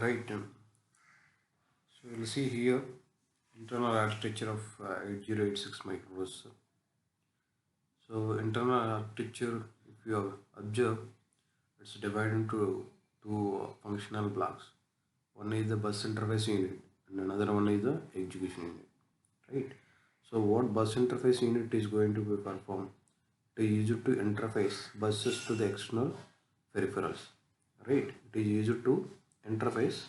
Right. So you'll see here internal architecture of 8086 microprocessor. So internal architecture, if you observe, it's divided into two functional blocks. One is the bus interface unit and another one is the execution unit. Right. So what bus interface unit is going to be performed? It is used to interface buses to the external peripherals. Right. It is used to interface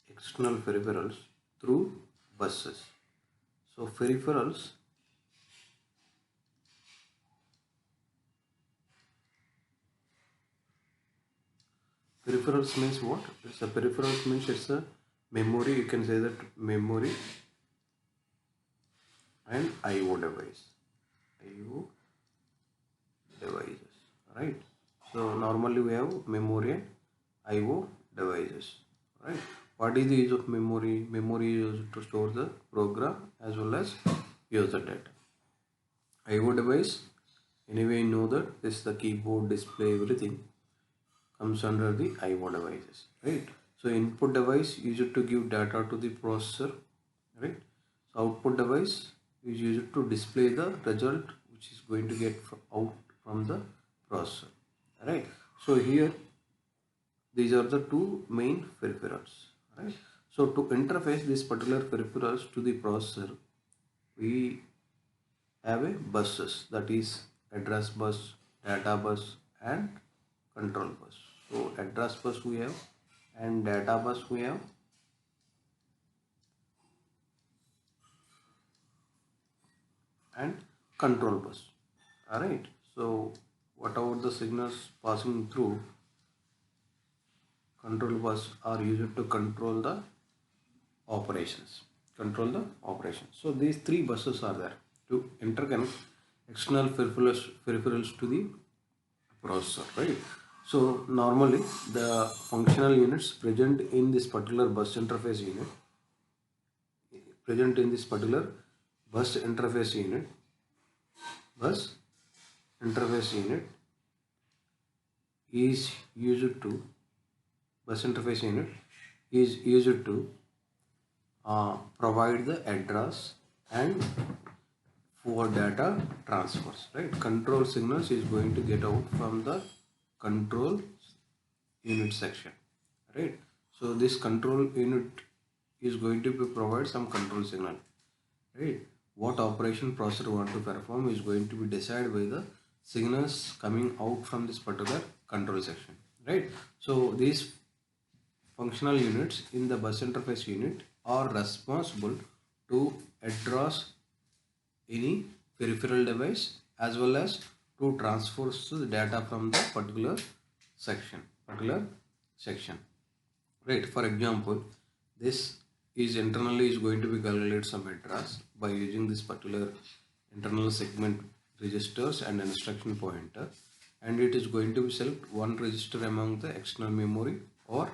external peripherals through buses. So peripherals means what? It's a peripherals means it's a memory. You can say that memory and I/O device. I/O devices, right? So normally we have memory and I/O devices, right? What is the use of memory? Memory is used to store the program as well as user data. I/O device, anyway you know that this is the keyboard, display, everything comes under the I/O devices, right? So input device used to give data to the processor, right? So output device is used to display the result which is going to get out from the processor, right? So here these are the two main peripherals, right? So to interface this particular peripherals to the processor, we have a buses, that is address bus, data bus and control bus. So address bus we have and data bus we have and control bus. Alright, so what about the signals passing through control bus are used to control the operations. So these three buses are there to interconnect external peripherals to the processor, right? So normally the functional units present in this particular bus interface unit bus interface unit bus interface unit is used to bus interface unit is used to provide the address and for data transfers, right? Control signals is going to get out from the control unit section, right? So this control unit is going to be provide some control signal, right? What operation processor want to perform is going to be decided by the signals coming out from this particular control section, right? So these functional units in the bus interface unit are responsible to address any peripheral device as well as to transfer the data from the particular section, right? For example, this is internally is going to be calculate some address by using this particular internal segment registers and instruction pointer, and it is going to be select one register among the external memory or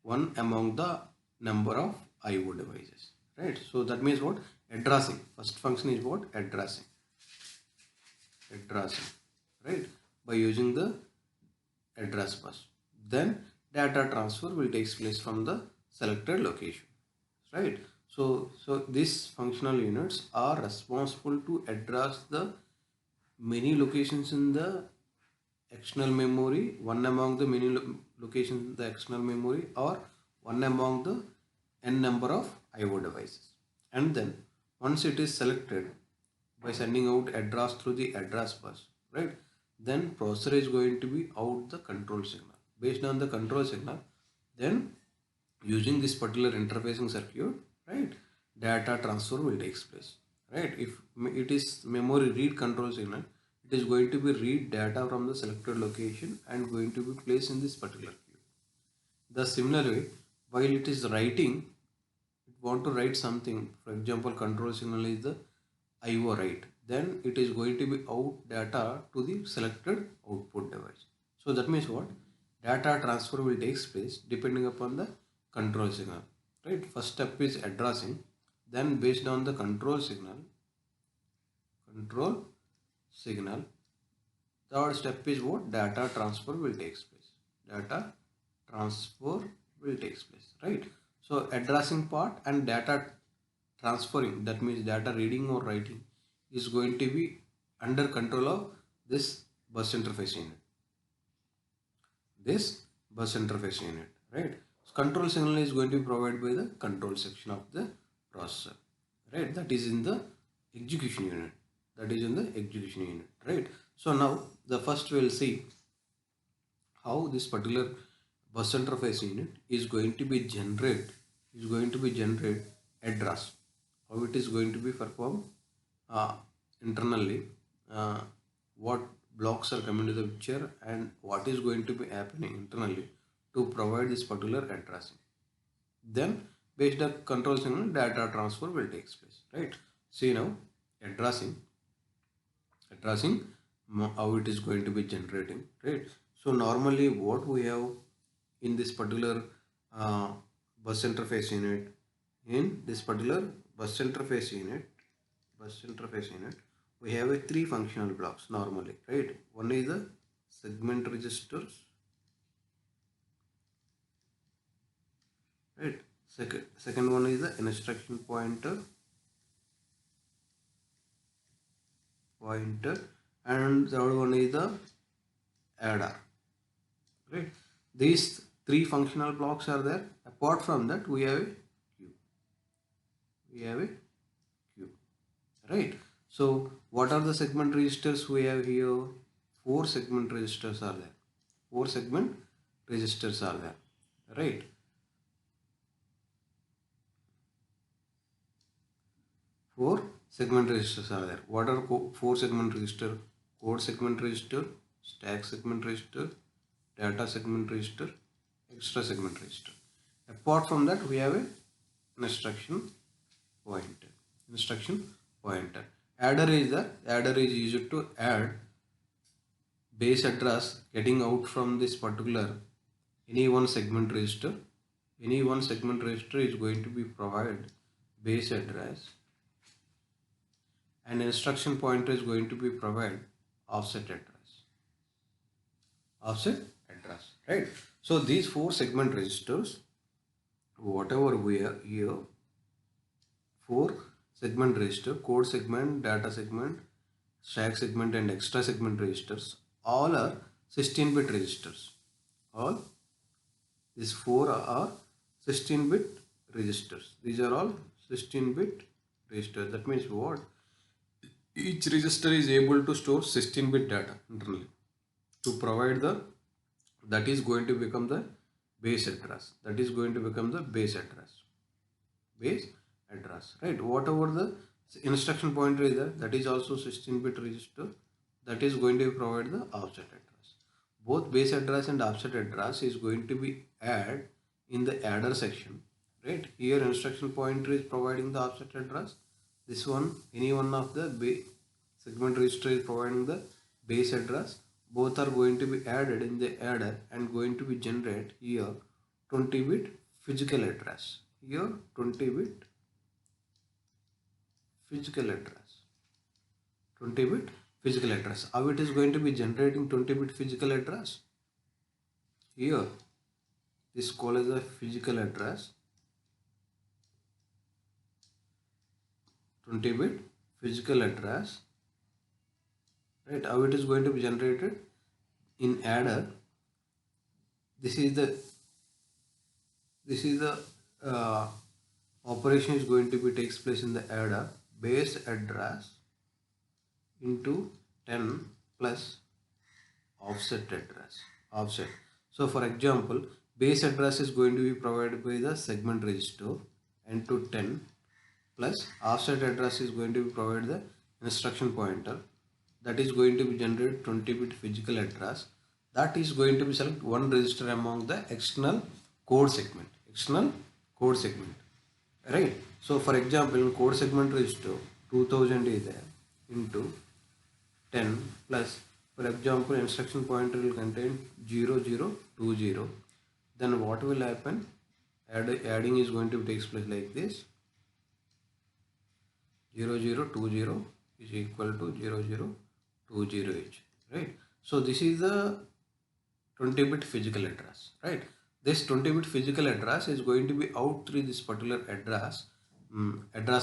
one among the number of I/O devices, right? So that means what? Addressing. First function is what? Addressing, right? By using the address bus, then data transfer will take place from the selected location, right? So these functional units are responsible to address the many locations in the external memory, one among the many locations in the external memory or one among the n number of I/O devices. And then once it is selected by sending out address through the address bus, right? Then processor is going to be out the control signal. Based on the control signal, then using this particular interfacing circuit, right, data transfer will take place, right? If it is memory read control signal, it is going to be read data from the selected location and going to be placed in this particular queue. The similar way, while it is writing, it want to write something, for example control signal is the I/O write, then it is going to be out data to the selected output device. So that means what? Data transfer will take place depending upon the control signal, right? First step is addressing, then based on the control signal, third step is what? Data transfer will take place. data transfer will take place, right? So addressing part and data transferring, that means data reading or writing, is going to be under control of this bus interface unit. This bus interface unit, right? So control signal is going to be provided by the control section of the processor, right? That is in the execution unit. That is in the execution unit, right? So now the first we'll see how this particular bus interface unit is going to be generate address, how it is going to be performed internally, what blocks are coming to the picture, and what is going to be happening internally to provide this particular addressing. Then based on control signal, data transfer will take place, right? See now addressing how it is going to be generating, right? So normally what we have in this particular uh, bus interface unit, in this particular bus interface unit we have a three functional blocks normally, right? One is the segment registers, right? Second one is the instruction pointer, and third one is the adder, right? These three functional blocks are there. Apart from that, we have a queue, right? So what are the segment registers we have here? Four segment registers are there. Right? Four segment registers are there. What are four segment register? Code segment register, stack segment register, data segment register, extra segment register. Apart from that, we have a instruction pointer. Adder is used to add base address getting out from this particular any one segment register. Any one segment register is going to be provided base address, and instruction pointer is going to be provided offset address, right? So these four segment registers, whatever we are here, four segment register, code segment, data segment, stack segment, and extra segment registers, all are 16-bit registers. All these four are 16-bit registers. These are all 16-bit registers. That means what? Each register is able to store 16-bit data internally to provide the, that is going to become the base address. Right? Whatever the instruction pointer is there, that is also 16-bit register, that is going to provide the offset address. Both base address and offset address is going to be added in the adder section, right? Here instruction pointer is providing the offset address. This one, any one of the segment register is providing the base address. Both are going to be added in the adder and going to be generate here 20-bit physical address. Here 20-bit physical address. How it is going to be generating 20-bit physical address? Here this call is a physical address, 20-bit physical address, right? How it is going to be generated in adder? This is the operation is going to be takes place in the adder, base address into 10 plus offset. So for example, base address is going to be provided by the segment register into 10 plus offset address is going to be provided the instruction pointer, that is going to be generated 20-bit physical address, that is going to be select one register among the external code segment, right? So for example, in code segment register 2000 is there into 10 plus, for example, instruction pointer will contain 0020. Then what will happen? Adding is going to take place like this. 0020 is equal to 0020h, right? So this is the 20-bit physical address, right? This 20-bit physical address is going to be out through this particular address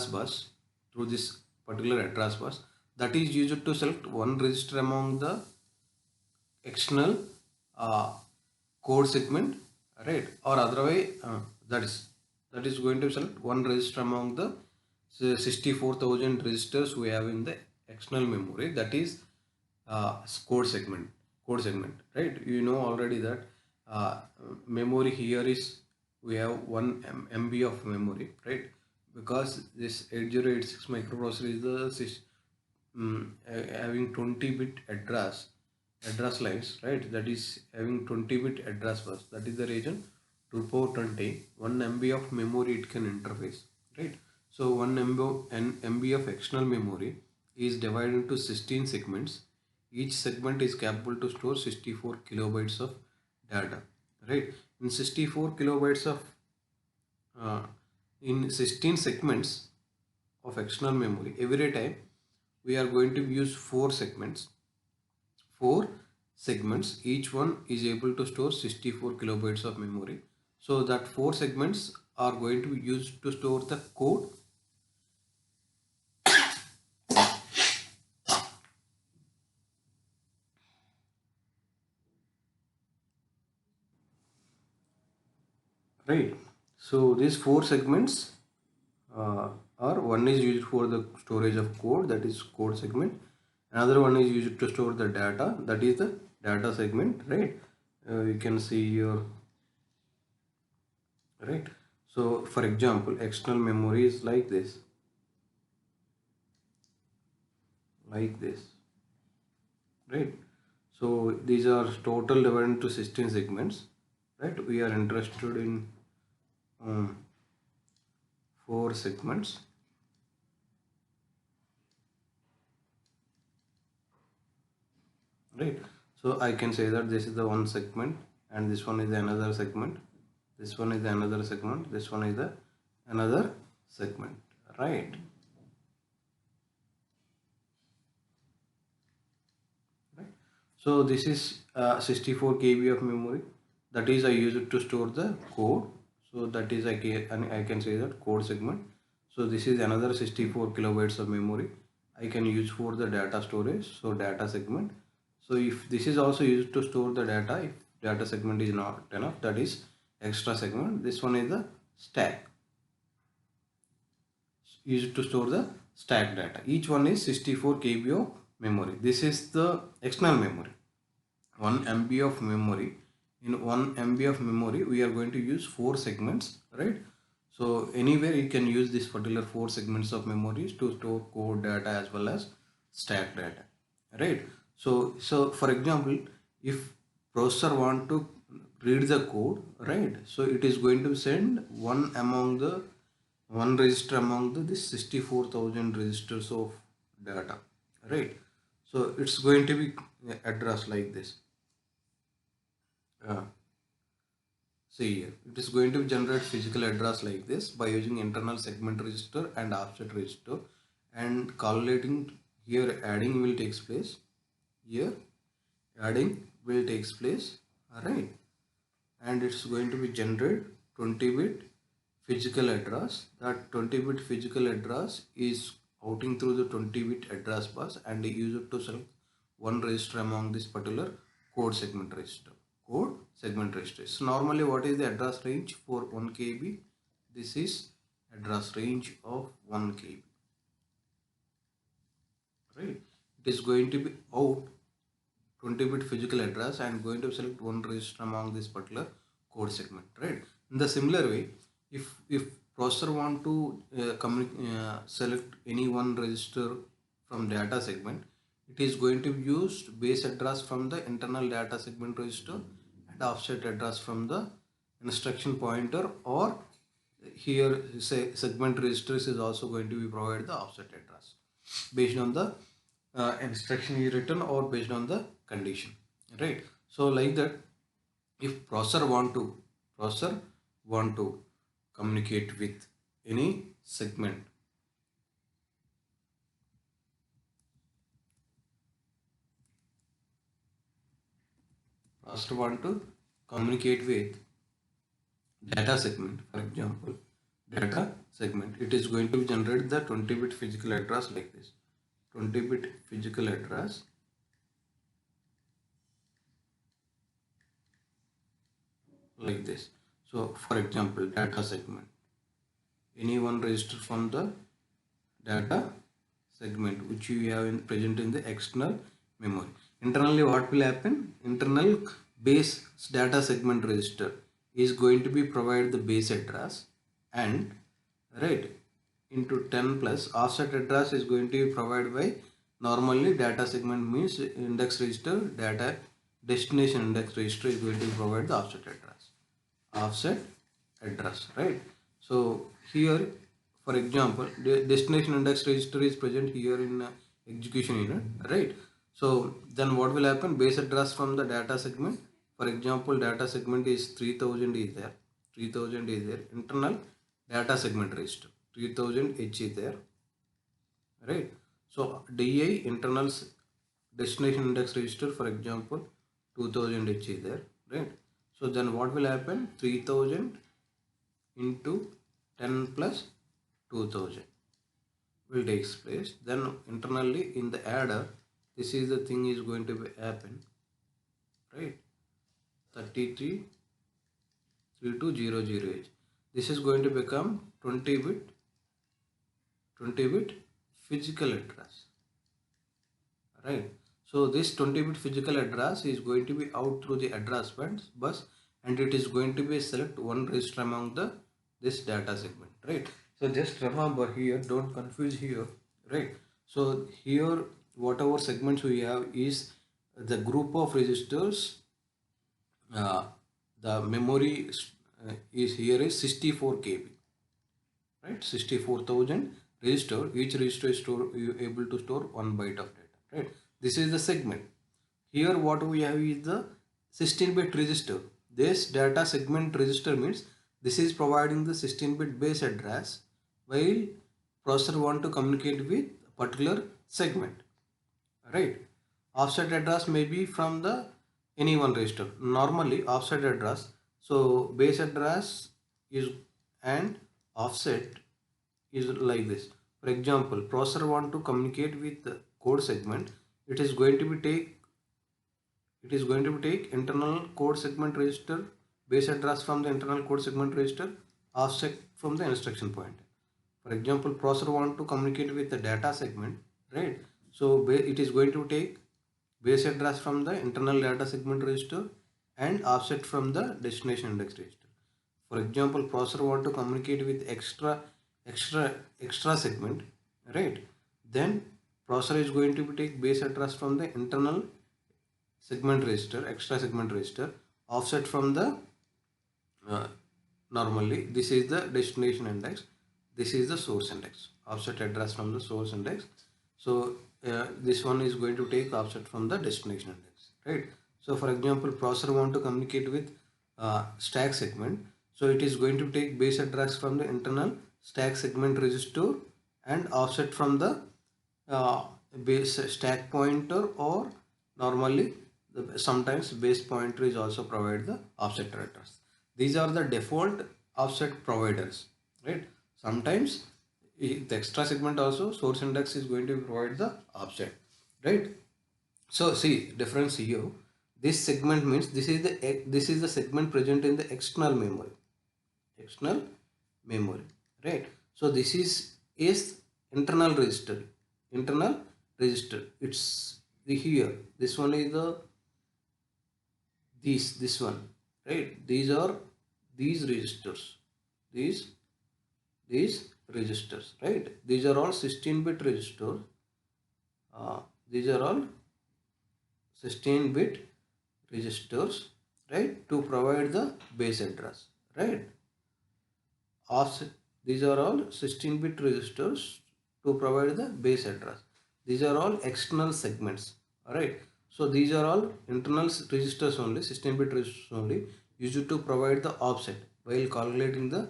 bus, through this particular address bus, that is used to select one register among the external uh, code segment, right? Or otherwise, that is going to select one register among the 64,000 registers we have in the external memory, that is uh, code segment right? You know already that uh, memory here is, we have 1 MB of memory, right? Because this 8086 microprocessor is the having 20-bit address lines, right? That is having 20-bit address bus, that is the region 2 power 20, 1 MB of memory it can interface, right? So 1 MB of external memory is divided into 16 segments. Each segment is capable to store 64 kilobytes of data, right? In 64 kilobytes of uh, in 16 segments of external memory, every time we are going to use four segments, each one is able to store 64 kilobytes of memory. So that four segments are going to be used to store the code, right? So these four segments uh, are, one is used for the storage of code, that is code segment. Another one is used to store the data, that is the data segment, right? You can see here, right? So for example, external memory is like this, right? So these are total divided into 16 segments, right? We are interested in um, four segments, right? So I can say that this is the one segment, and this one is the another segment, this one is the another segment, this one is the another segment, right? Right. So this is 64 KB of memory, that is I use it to store the code. So that is I can say that code segment. So this is another 64 kilobytes of memory I can use for the data storage, so data segment. So if this is also used to store the data, if data segment is not enough, that is extra segment. This one is the stack, used to store the stack data. Each one is 64 KB of memory. This is the external memory, 1 MB of memory. In 1 MB of memory we are going to use four segments, right? So anywhere you can use this particular four segments of memories to store code data as well as stack data, right? So for example, if processor want to read the code, right, so it is going to send one register among this 64,000 registers of data, right? So it's going to be addressed like this. See here, it is going to generate physical address like this by using internal segment register and offset register, and calculating here, adding will takes place here, adding will takes place, alright, and it's going to be generate 20-bit physical address. That 20-bit physical address is outing through the 20-bit address bus and use it to select one register among this particular code segment register. So normally what is the address range for 1 KB? This is address range of 1 KB, right? It is going to be out 20-bit physical address and going to select one register among this particular code segment, right? In the similar way, if processor want to select any one register from data segment, it is going to use base address from the internal data segment register and offset address from the instruction pointer, or here say segment registers is also going to be provided the offset address based on the instruction is written or based on the condition, right? So like that, if processor want to communicate with any segment, first want to communicate with data segment, for example, data segment, it is going to generate the 20-bit physical address like this. 20-bit physical address like this. So for example, data segment, any one register from the data segment which you have present in the external memory. Internally what will happen? Internal base data segment register is going to be provided the base address, and right into 10 plus offset address is going to be provided by, normally data segment means index register, data destination index register is going to provide the offset address, right? So here for example, the destination index register is present here in execution unit, right? So then what will happen? Base address from the data segment, for example, data segment is 3000 is there, 3000 is there, internal data segment register 3000 H is there, right? So DI internal destination index register, for example, 2000 H is there, right? So then what will happen? 3000 into 10 plus 2000 will take place. Then internally in the adder, this is the thing is going to be happen, right? 333200H. This is going to become 20-bit physical address, right? So this 20-bit physical address is going to be out through the address bus, and it is going to be select one register among the this data segment, right? So just remember here, don't confuse here, right? So here whatever segments we have is the group of registers. The memory is here is 64 KB, right? 64,000 register. Each register is you able to store 1 byte of data, right? This is the segment. Here what we have is the 16-bit register. This data segment register means this is providing the 16-bit base address, while processor want to communicate with a particular segment, right? Offset address may be from the any one register. Normally offset address, so base address is and offset is like this. For example, processor want to communicate with the code segment, it is going to be take internal code segment register, base address from the internal code segment register, offset from the instruction pointer. For example, processor want to communicate with the data segment, right? So it is going to take base address from the internal data segment register and offset from the destination index register. For example, processor want to communicate with extra segment, right? Then processor is going to take base address from the internal segment register, extra segment register, offset from the normally this is the destination index, this is the source index, offset address from the source index. So this one is going to take offset from the destination index, right? So for example, processor want to communicate with stack segment, so it is going to take base address from the internal stack segment register and offset from the base stack pointer, or normally sometimes base pointer is also provide the offset address. These are the default offset providers, right? Sometimes the extra segment also source index is going to provide the offset, right? So see difference here. This segment means this is the segment present in the external memory, right? So this is internal register, it's the here, this one is the this one, right? These are these registers, these registers, right? These are all 16-bit registers. These are all 16-bit registers, right, to provide the base address, right? Offset, these are all 16-bit registers to provide the base address. These are all external segments, all right? So these are all internal registers only, 16-bit registers only, used to provide the offset while calculating the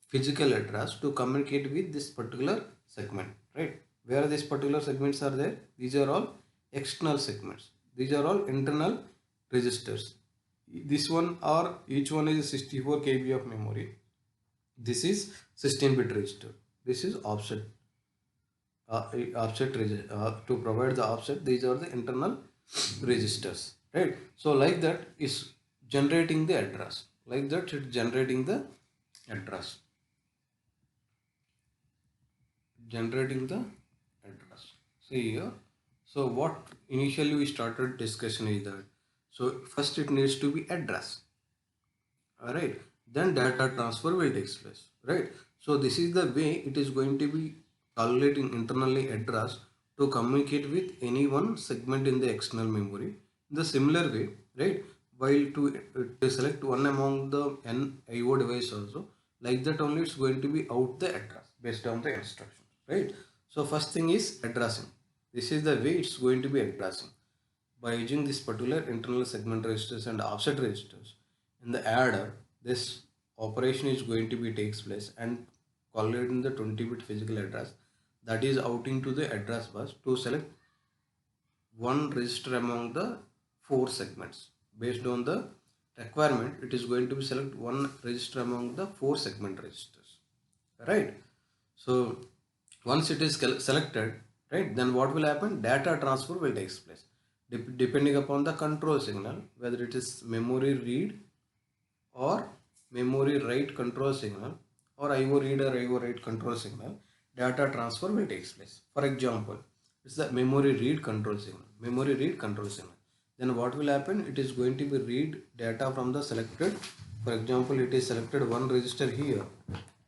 physical address to communicate with this particular segment, right? Where these particular segments are there, these are all external segments. These are all internal registers. this one or each one is 64 KB of memory. This is 16-bit register. This is offset. To provide the offset, these are the internal registers, right? So like that is generating the address. Like that it's generating the address. Generating the address. See here. So what initially we started discussion is that. So first it needs to be address. Alright. Then data transfer will take place. Right. So this is the way it is going to be calculating internally address to communicate with any one segment in the external memory. In the similar way, right? While to select one among the n IO device also, like that only it's going to be out the address based on the instructions, right? So first thing is addressing. This is the way it's going to be addressing. By using this particular internal segment registers and offset registers in the adder, this operation is going to be takes place and calculating the 20-bit physical address that is outing to the address bus to select one register among the four segments. Based on the requirement, it is going to be select one register among the four segment registers, right? So once it is selected, right, then what will happen? Data transfer will take place depending upon the control signal, whether it is memory read or memory write control signal or IO read or IO write control signal. Data transfer will take place. For example, it's the memory read control signal. Memory read control signal. Then what will happen? It is going to be read data from the selected. For example, it is selected one register here,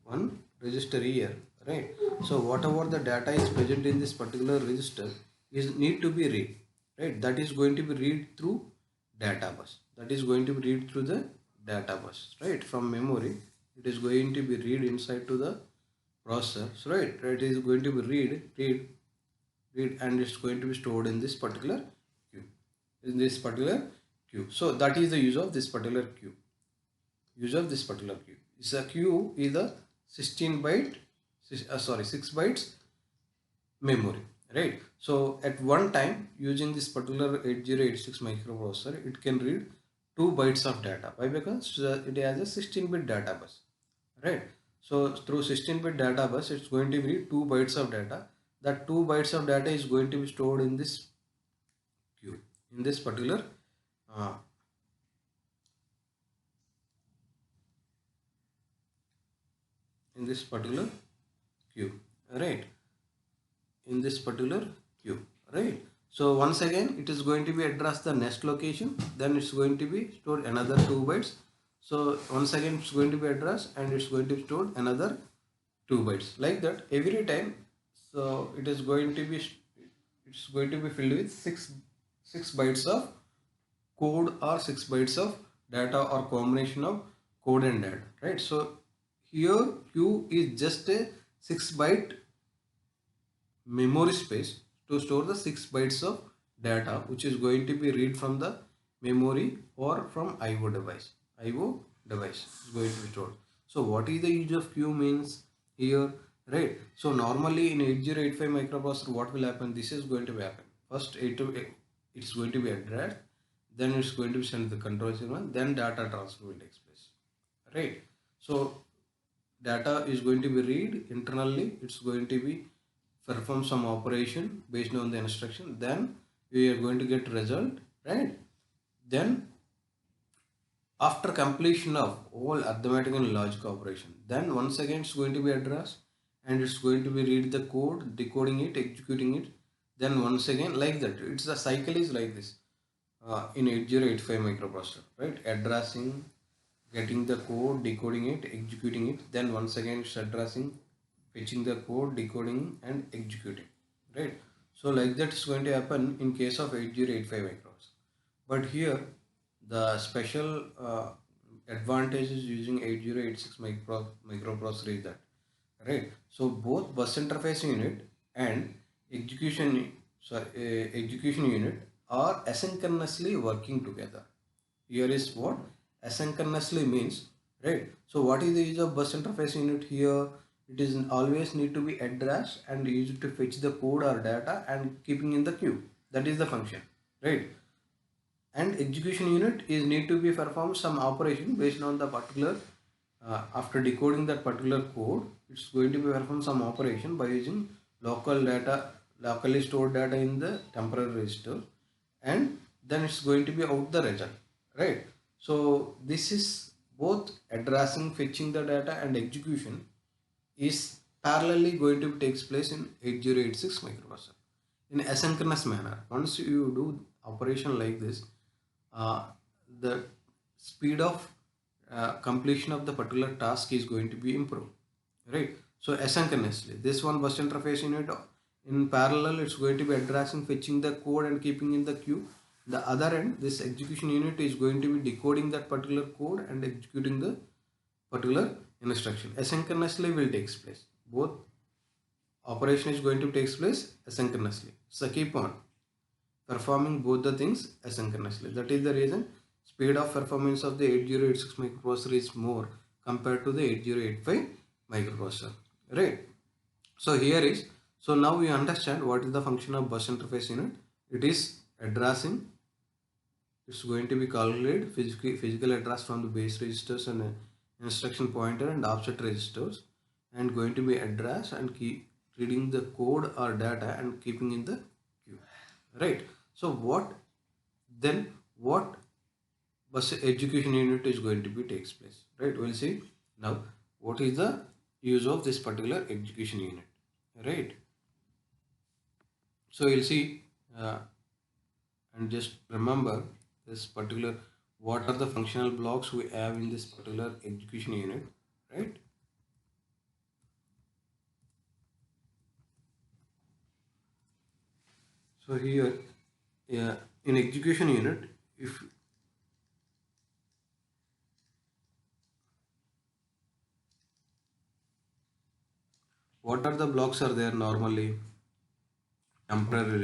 one register here, right? So whatever the data is present in this particular register is need to be read, right? That is going to be read through data bus. That is going to be read through the data bus, right? From memory, it is going to be read inside to the processor, so right? It is going to be read, and it's going to be stored in this particular queue. In this particular queue. So that is the use of this particular queue. Use of this particular queue. It's a queue is a 16 byte, 6 bytes memory, right? So at one time using this particular 8086 microprocessor, it can read 2 bytes of data. Why? Because it has a 16-bit data bus, right? So through 16-bit data bus, it's going to be 2 bytes of data. That 2 bytes of data is going to be stored in this queue, in this particular uh, in this particular queue, right? In this particular queue, right? So once again, it is going to be address the next location, then it's going to be stored another 2 bytes. So once again, it's going to be addressed and it's going to be stored another 2 bytes, like that every time. So it is going to be, it's going to be filled with 6 bytes of code or 6 bytes of data or combination of code and data, right? So here Q is just a 6 byte memory space to store the 6 bytes of data which is going to be read from the memory or from IO device. IO device is going to be stored. So what is the use of queue means here, right? So normally in 8085 microprocessor, what will happen? This is going to happen. First it's going to be addressed, then it's going to be sent to the control signal, then data transfer will take place, right? So data is going to be read internally, it's going to be perform some operation based on the instruction, then we are going to get result, right? Then after completion of all arithmetic and logic operation, then once again it's going to be addressed and it's going to be read the code, decoding it, executing it, then once again, like that. It's the cycle is like this in 8085 microprocessor, right? Addressing, getting the code, decoding it, executing it, then once again it's addressing, fetching the code, decoding and executing, right? So like that is going to happen in case of 8085 microprocessor. But here the special advantages using 8086 microprocessor is that, right? So both bus interface unit and execution unit are asynchronously working together. Here is what asynchronously means, right? So what is the use of bus interface unit here? It is always need to be addressed and used to fetch the code or data and keeping in the queue. That is the function, right? and execution unit is need to be perform some operation based on the particular after decoding that particular code. It's going to be perform some operation by using local data, locally stored data in the temporary register, and then it's going to be out the result, right? So this is both addressing, fetching the data, and execution is parallelly going to takes place in 8086 microprocessor in asynchronous manner. Once you do operation like this, uh, the speed of completion of the particular task is going to be improved, right? So asynchronously, this one bus interface unit in parallel, it's going to be addressing, fetching the code and keeping in the queue. The other end, this execution unit is going to be decoding that particular code and executing the particular instruction. Asynchronously will takes place. Both operation is going to take place asynchronously. So keep on performing both the things asynchronously. That is the reason speed of performance of the 8086 microprocessor is more compared to the 8085 microprocessor, right? So here is, so now we understand what is the function of bus interface unit. It is addressing, it's going to be calculate physical address from the base registers and instruction pointer and offset registers, and going to be address and keep reading the code or data and keeping in the queue, right? So what bus execution unit is going to be takes place, right? We'll see now what is the use of this particular execution unit, right? So you'll see and just remember this particular, what are the functional blocks we have in this particular execution unit, right? So here, yeah, in execution unit, if what are the blocks are there normally? Temporary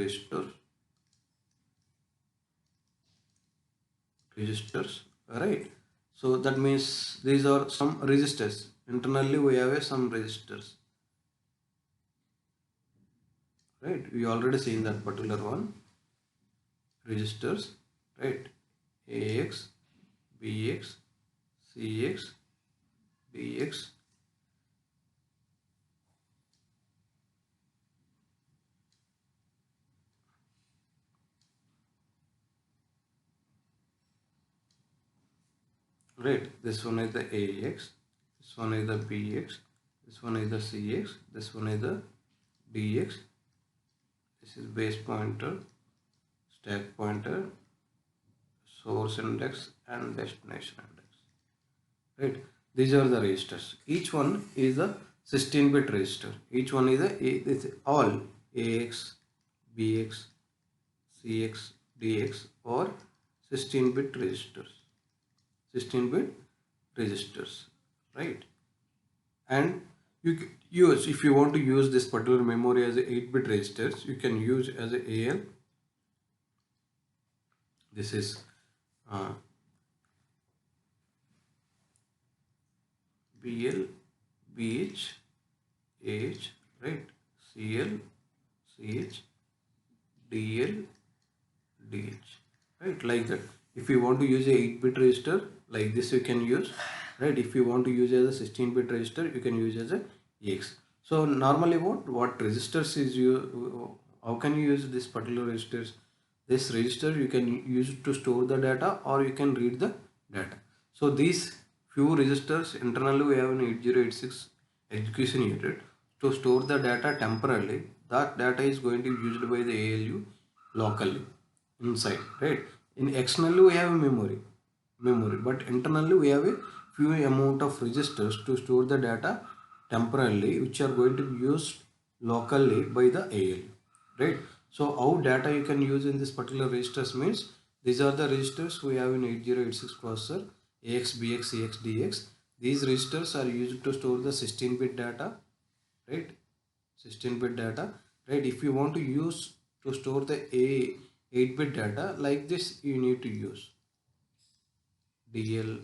registers, right? So that means these are some registers. Internally we have some registers, right? We already seen that particular one, registers, right? AX, BX, CX, DX. Right, this one is the AX, this one is the BX, this one is the CX, this one is the DX, this is base pointer, stack pointer, source index and destination index. Right, these are the registers. Each one is a 16-bit register. Each one is all AX, BX, CX, DX or 16-bit registers. 16-bit registers, right? And you use, if you want to use this particular memory as a 8-bit registers, you can use as a AL. This is BL, BH, AH, right? CL, CH, DL, DH, right? Like that. If you want to use a 8-bit register, like this you can use, right? If you want to use as a 16-bit register, you can use as a EX. So normally what registers is you, how can you use this particular registers? This register you can use it to store the data or you can read the data. So these few registers internally we have an 8086 execution unit to store the data temporarily. That data is going to be used by the ALU locally inside, right? In externally we have a memory, but internally we have a few amount of registers to store the data temporarily, which are going to be used locally by the ALU, right? So how data you can use in this particular registers means these are the registers we have in 8086 processor, AX, BX, CX, DX. These registers are used to store the 16-bit data, right? 16-bit data, right? If you want to use to store the 8-bit data like this, you need to use DL,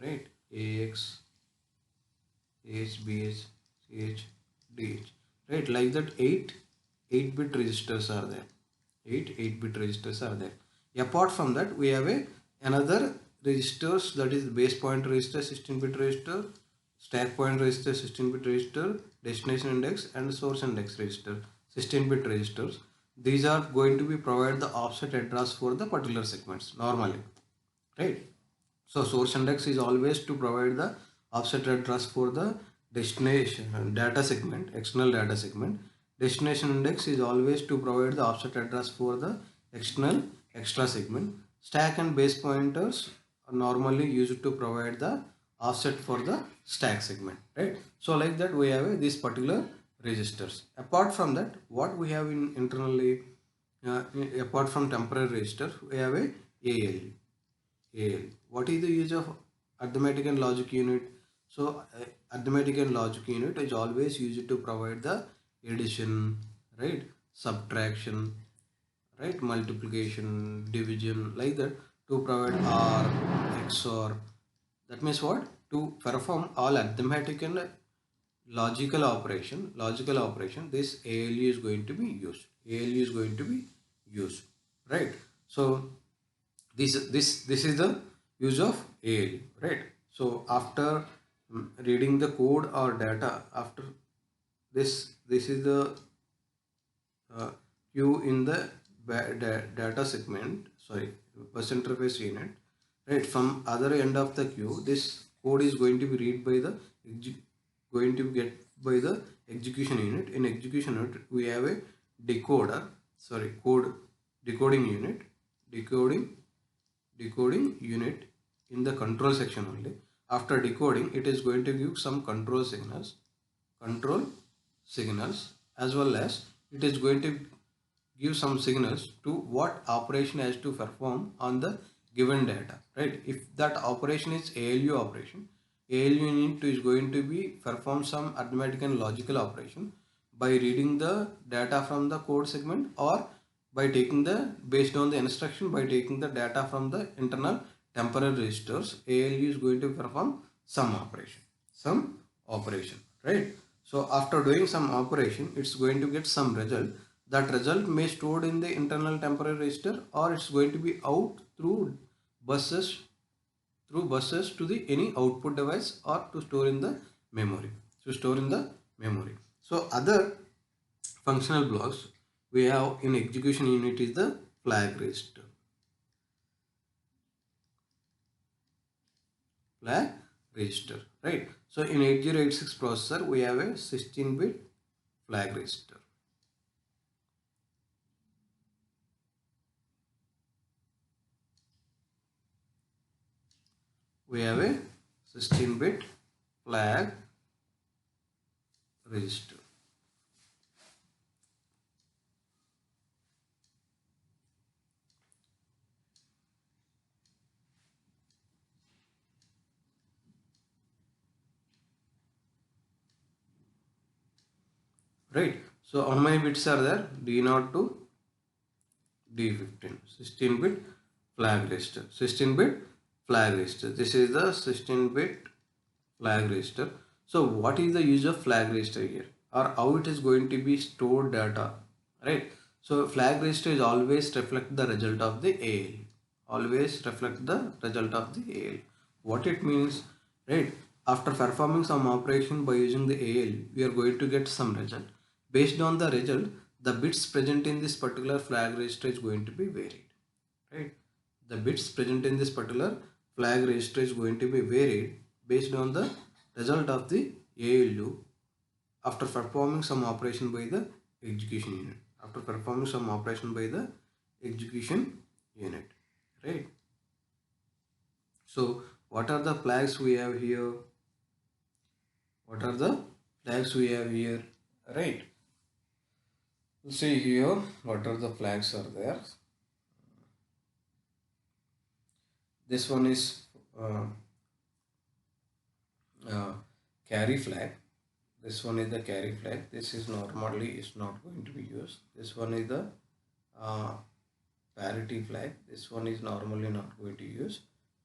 right? AX, AH, BH, CH, DH, right? Like that 8 8-bit registers are there. 8 8-bit registers are there. Apart from that, we have another registers, that is base pointer register, 16-bit register, stack pointer register, 16-bit register, destination index and source index register, 16-bit registers. These are going to be provide the offset address for the particular segments normally, right? So source index is always to provide the offset address for the destination data segment, external data segment. Destination index is always to provide the offset address for the external extra segment. Stack and base pointers are normally used to provide the offset for the stack segment, right? So like that we have these particular registers. Apart from that, what we have in internally, apart from temporary register, we have a ALU. AL. What is the use of arithmetic and logic unit? So arithmetic and logic unit is always used to provide the addition, right, subtraction, right, multiplication, division, like that, to provide OR, XOR. That means what? To perform all arithmetic and logical operation, this ALU is going to be used. ALU is going to be used, right? So this is the use of ALU, right? So after reading the code or data, after this is the queue in the data segment, sorry, bus interface unit, right? From other end of the queue, this code is going to be read by the going to be get by the execution unit. In execution unit, we have a decoder, sorry, code decoding unit, decoding unit in the control section only. After decoding, it is going to give some control signals, as well as it is going to give some signals to what operation has to perform on the given data, right? If that operation is ALU operation, ALU unit is going to be perform some arithmetic and logical operation by reading the data from the code segment, or by taking the, based on the instruction, by taking the data from the internal temporary registers. ALU is going to perform some operation, right? So after doing some operation, it's going to get some result. That result may stored in the internal temporary register, or it's going to be out buses through buses to the any output device, or to store in the memory. So other functional blocks we have in execution unit is the flag register. Right? So in 8086 processor, we have a 16-bit flag register. We have a 16-bit flag register. Right? So how many bits are there? D0 to D15. 16-bit flag register. 16-bit flag register. This is the 16-bit flag register. So what is the use of flag register here, or how it is going to be stored data, right? So flag register is always reflect the result of the AL. Always reflect the result of the AL. What it means, right? After performing some operation by using the AL, we are going to get some result. Based on the result, the bits present in this particular flag register is going to be varied, right? The bits present in this particular flag register is going to be varied based on the result of the ALU after performing some operation by the execution unit. After performing some operation by the execution unit, right? So what are the flags we have here? What are the flags we have here? Right? See here, what are the flags are there? This one is carry flag. This one is the carry flag. This is normally is not going to be used. This one is the parity flag. This one is normally not going to use.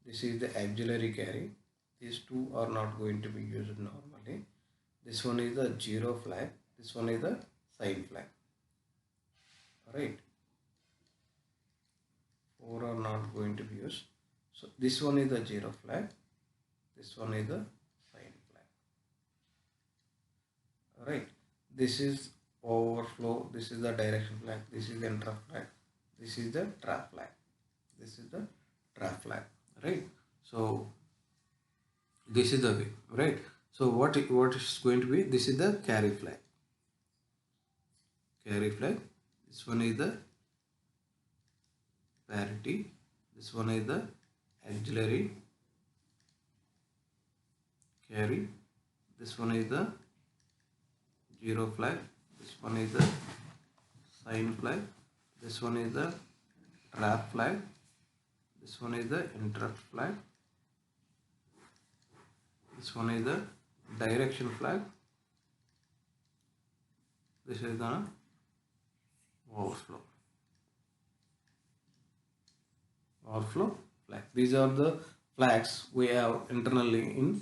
This is the auxiliary carry. These two are not going to be used normally. This one is the zero flag. This one is the sign flag. Alright. 4 are not going to be used. So this one is the 0 flag, this one is the sign flag. Alright, this is overflow, this is the direction flag, this is the interrupt flag, this is the trap flag, this is the trap flag, right? So this is the way, right? So what is going to be, this is the carry flag, this one is the parity, this one is the auxiliary carry, this one is the 0 flag, this one is the sign flag, this one is the trap flag, this one is the interrupt flag, this one is the direction flag, this is the overflow flag. These are the flags we have internally in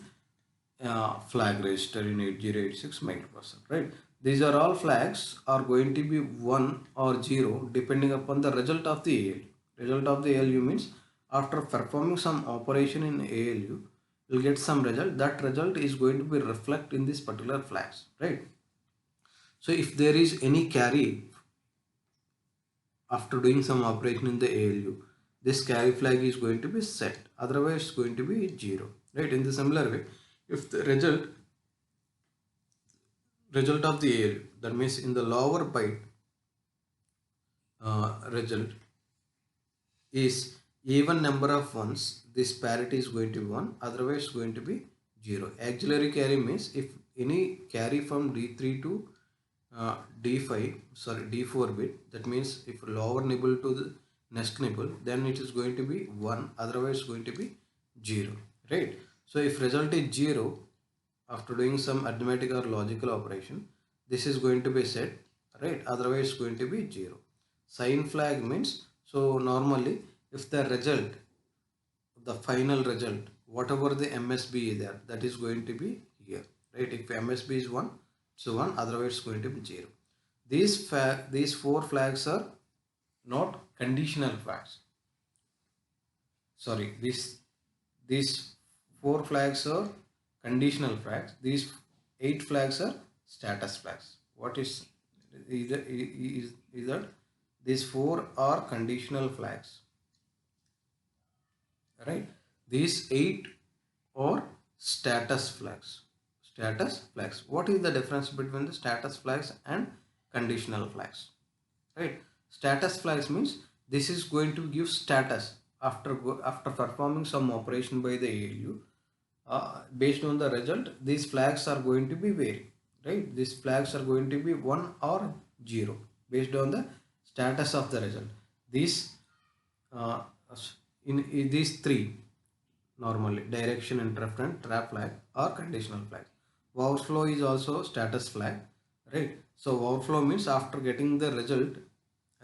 flag register in 8086 microprocessor, right? These are all flags are going to be 1 or 0 depending upon the result of the ALU. Result of the ALU means after performing some operation in ALU, you'll get some result. That result is going to be reflect in this particular flags, right? So if there is any carry after doing some operation in the ALU, this carry flag is going to be set, otherwise it's going to be 0, right? In the similar way, if the result of the ALU, that means in the lower byte result is even number of ones, this parity is going to be 1, otherwise it's going to be 0. Auxiliary carry means if any carry from D3 to D4 bit, that means if lower nibble to the next nibble, then it is going to be 1, otherwise it's going to be 0, right? So if result is 0 after doing some arithmetic or logical operation, this is going to be set, right? Otherwise it's going to be 0. Sign flag means, so normally if the result, the final result, whatever the MSB is there, that is going to be here, right? If MSB is 1, so 1, otherwise it's going to be 0. These 4 flags are not conditional flags. Sorry, these 4 flags are conditional flags. These 8 flags are status flags. What is that these 4 are conditional flags, right? These 8 are status flags. What is the difference between the status flags and conditional flags, right? Status flags means this is going to give status after performing some operation by the ALU. Based on the result, these flags are going to be vary, right? These flags are going to be 1 or 0 based on the status of the result. These uh, in these 3 normally direction, interrupt and trap flag are conditional flags. Overflow is also status flag, right? So overflow means after getting the result,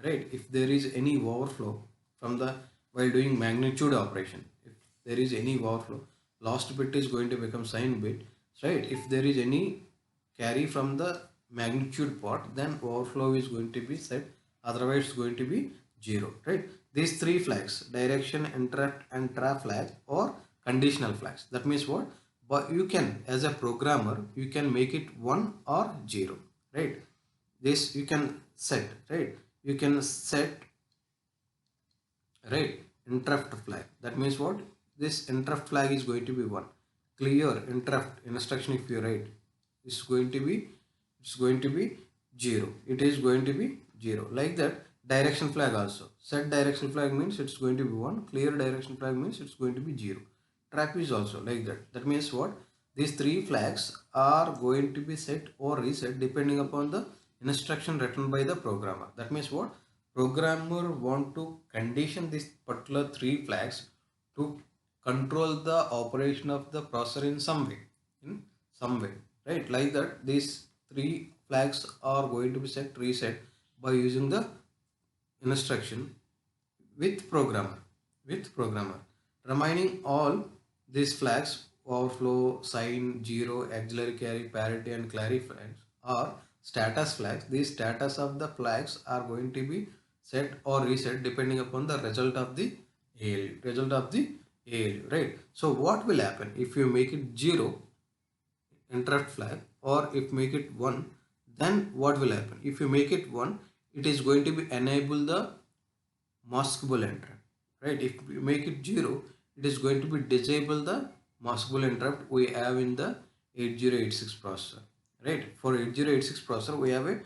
right? If there is any overflow from the while doing magnitude operation, if there is any overflow, last bit is going to become sign bit, right? If there is any carry from the magnitude part, then overflow is going to be set, otherwise it's going to be 0, right? These 3 flags, direction, interrupt and trap flag, or conditional flags. That means what? But you can, as a programmer, you can make it 1 or 0, right? This you can set, right? You can set, right, interrupt flag. That means what? This interrupt flag is going to be 1. Clear interrupt instruction if you write is going to be, it's going to be 0. It is going to be 0. Like that, direction flag also. Set direction flag means it's going to be 1. Clear direction flag means it's going to be 0. Trap is also like that. That means what? These 3 flags are going to be set or reset depending upon the instruction written by the programmer. That means what? Programmer want to condition these particular 3 flags to control the operation of the processor in some way, right? Like that, these 3 flags are going to be set, reset by using the instruction with programmer. Remaining all these flags, overflow, sign, 0, auxiliary carry, parity and carry flags are status flags. These status of the flags are going to be set or reset depending upon the result of the ALU, right? So what will happen if you make it 0 interrupt flag, or if make it 1, then what will happen? If you make it 1, it is going to be enable the maskable interrupt, right? If you make it 0, it is going to be disable the maskable interrupt we have in the 8086 processor, right? For 8086 processor we have a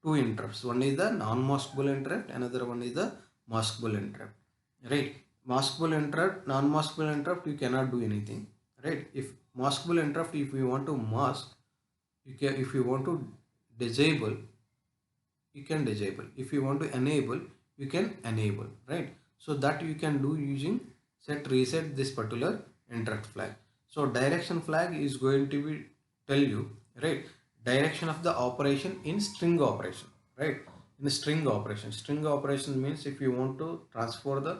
two interrupts. One is the non-maskable interrupt, another one is the maskable interrupt, right? Maskable interrupt, non-maskable interrupt, you cannot do anything, right? If maskable interrupt, if you want to mask, you can. If you want to disable, you can disable. If you want to enable, you can enable, right? So that you can do using set reset this particular interrupt flag. So direction flag is going to be tell you, right, direction of the operation in string operation, right? In string operation means if you want to transfer the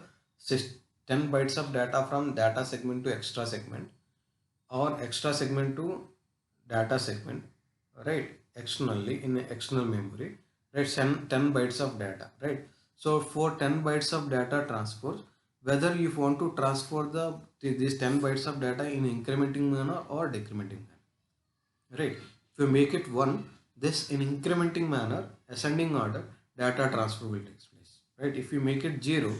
10 bytes of data from data segment to extra segment, or extra segment to data segment, right, externally in external memory, right, send 10 bytes of data, right? So for 10 bytes of data transfer, whether you want to transfer these 10 bytes of data in incrementing manner or decrementing manner, right? If you make it 1, this in incrementing manner, ascending order, data transfer will take place, right? If you make it 0,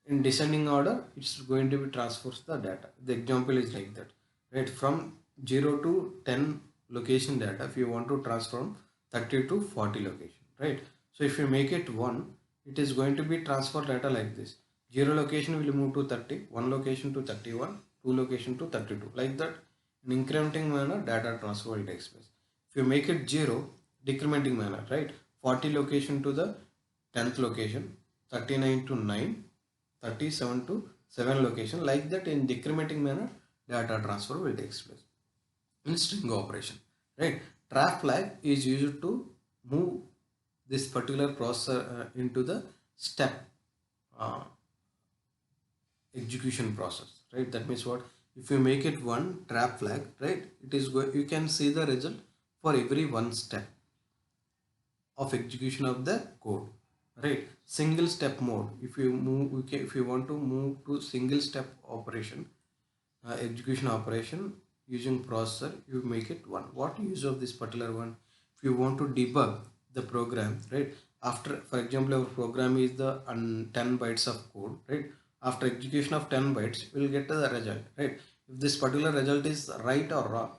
in descending order, it's going to be transfers the data. The example is like that, right? From 0 to 10 location data, if you want to transform 30 to 40 location, right? So if you make it 1, it is going to be transfer data like this. 0 location will move to 30, 1 location to 31, 2 location to 32, like that. In incrementing manner, data transfer will take place. If you make it 0, decrementing manner, right? 40 location to the 10th location, 39 to 9, 37 to 7 location, like that. In decrementing manner, data transfer will take place in string operation, right? Trap flag is used to move this particular processor into the step uh, execution process, right? That means what? If you make it 1 trap flag, right, it is going, you can see the result for every one step of execution of the code, right? Single step mode, if you move, if you want to move to single step operation, execution operation using processor, you make it 1. What use of this particular one? If you want to debug the program, right, after, for example, our program is the 10 bytes of code, right? After execution of 10 bytes, we will get the result, right? If this particular result is right or wrong,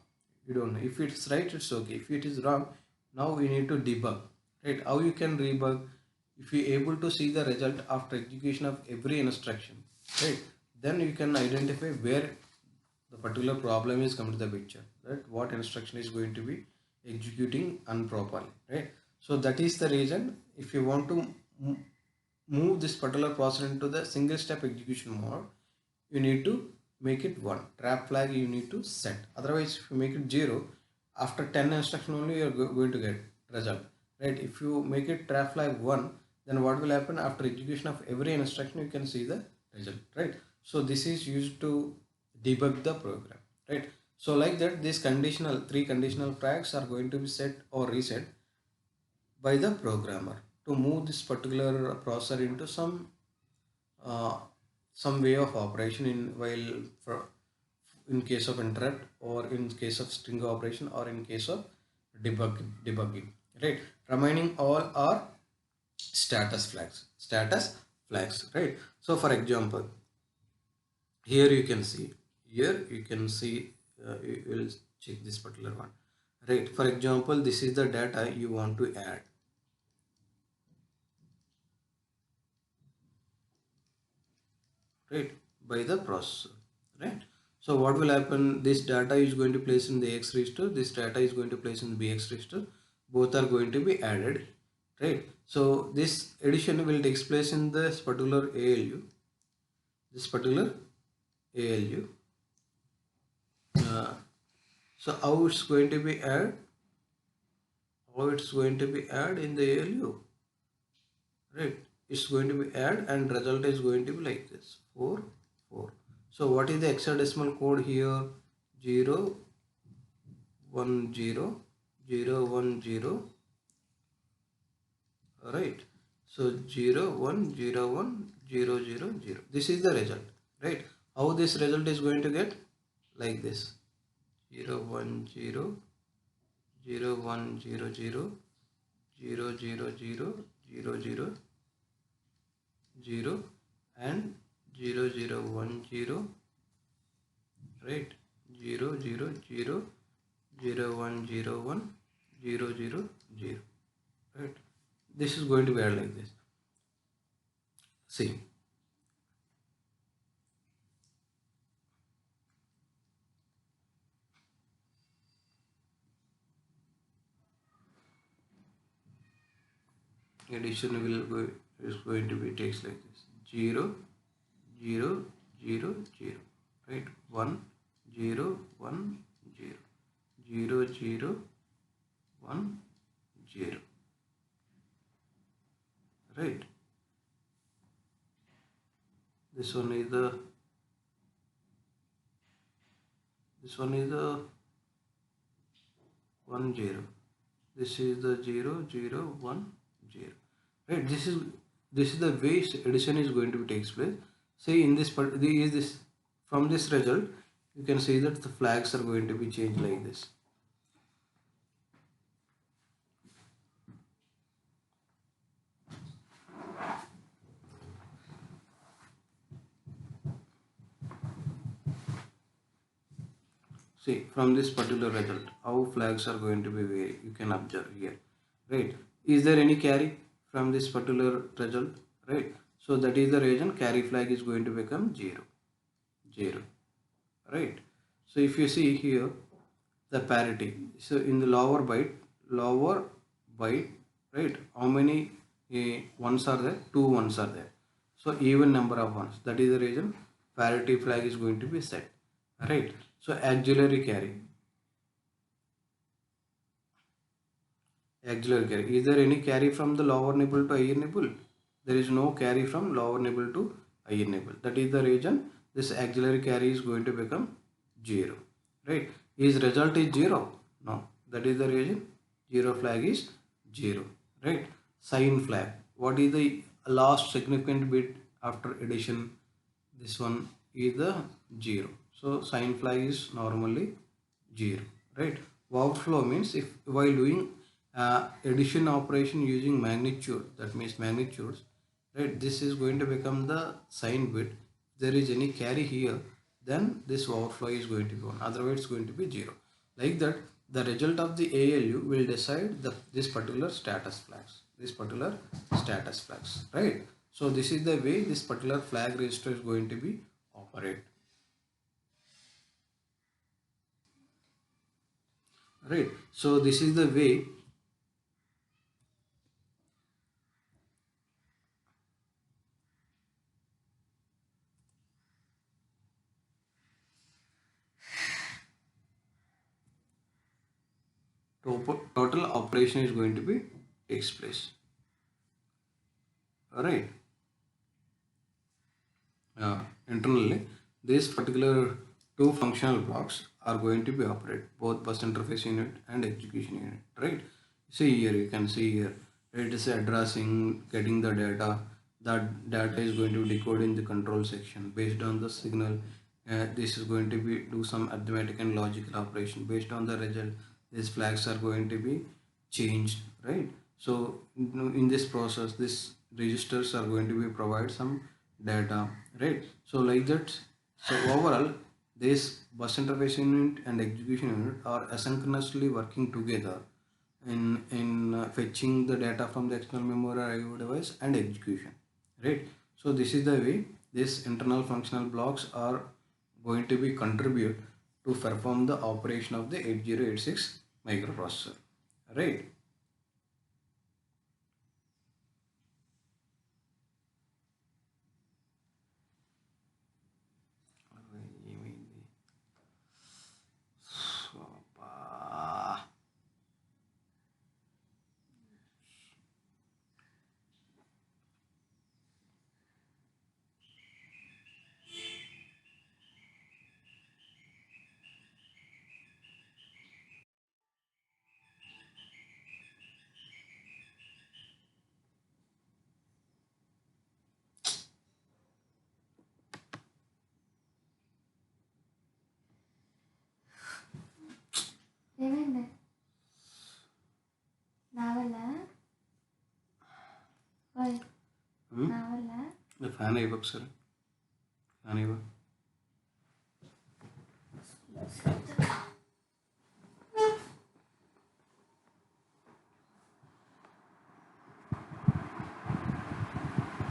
you don't know. If it's right, it's okay. If it is wrong, now we need to debug, right? How you can debug? If you able to see the result after execution of every instruction, right, then you can identify where the particular problem is come to the picture, right? What instruction is going to be executing improperly, right? So that is the reason, if you want to move this particular process into the single step execution mode, you need to make it 1. Trap flag you need to set. Otherwise, if you make it 0, after 10 instruction only you are going to get result, right? If you make it trap flag 1, then what will happen? After execution of every instruction, you can see the result, right? So this is used to debug the program, right? So like that, these conditional 3 conditional flags are going to be set or reset by the programmer to move this particular processor into uh, some way of operation in while in case of interrupt, or in case of string operation, or in case of debugging, right? Remaining all are status flags, right? So for example, here you can see, you will check this particular one, right? For example, this is the data you want to add, right, by the processor, right? So what will happen? This data is going to place in the X register, this data is going to place in the BX register, both are going to be added, right? So this addition will take place in this particular ALU, this particular ALU. So how it's going to be added? How it's going to be added in the ALU, right? It's going to be add, and result is going to be like this, 4 4. So what is the hexadecimal code here? 0 1 0 0 1 0, right? So 0 1 0 1 0 0 0. This is the result, right? How this result is going to get? Like this: 0 1 0 0 1 0 0 0 0 0 0 0 0 and 0 0 1 0, right? 0 0 0 0 1 0 1 0 0 0, right? This is going to be added like this. See, addition is going to be takes like this: 0 0 0 0, right? 1 0 1 0 0 0 1 0, right? This one is the this one is the 1 0. This is the 0 0 1 0, right? This is the way addition is going to be takes place. See, in this part, this from this result you can see that the flags are going to be changed like this. See, from this particular result, how flags are going to be vary, you can observe here, right? Is there any carry from this particular result, right? So that is the reason carry flag is going to become 0 0, right? So if you see here the parity, so in the lower byte, right? How many ones are there? 2 ones are there. So even number of ones. That is the reason parity flag is going to be set, right? So auxiliary carry. Auxiliary carry. Is there any carry from the lower nibble to higher nibble? There is no carry from lower nibble to higher nibble. That is the reason this auxiliary carry is going to become 0. Right? Is result is 0? No. That is the reason 0 flag is 0. Right? Sign flag. What is the last significant bit after addition? This one is the 0. So sign flag is normally 0. Right? Overflow means if while doing addition operation using magnitude, that means magnitudes, right? This is going to become the sign bit. If there is any carry here, then this overflow is going to be 1. Otherwise, it's going to be 0. Like that, the result of the ALU will decide this particular status flags. This particular status flags, right? So this is the way this particular flag register is going to be operate. Right. So this is the way total operation is going to be takes place. All right. Internally, these particular two functional blocks are going to be operate, both bus interface unit and execution unit, right? See here, you can see here, it is addressing, getting the data. That data is going to be decoded in the control section based on the signal. This is going to be do some arithmetic and logical operation based on the result. These flags are going to be changed, right? So in this process, these registers are going to be provide some data, right? So like that. So overall, this bus interface unit and execution unit are asynchronously working together in fetching the data from the external memory or IO device and execution, right? So this is the way these internal functional blocks are going to be contribute to perform the operation of the 8086 microprocessor, right? Fan ಇವಾಗ sir fan ಇವಾಗ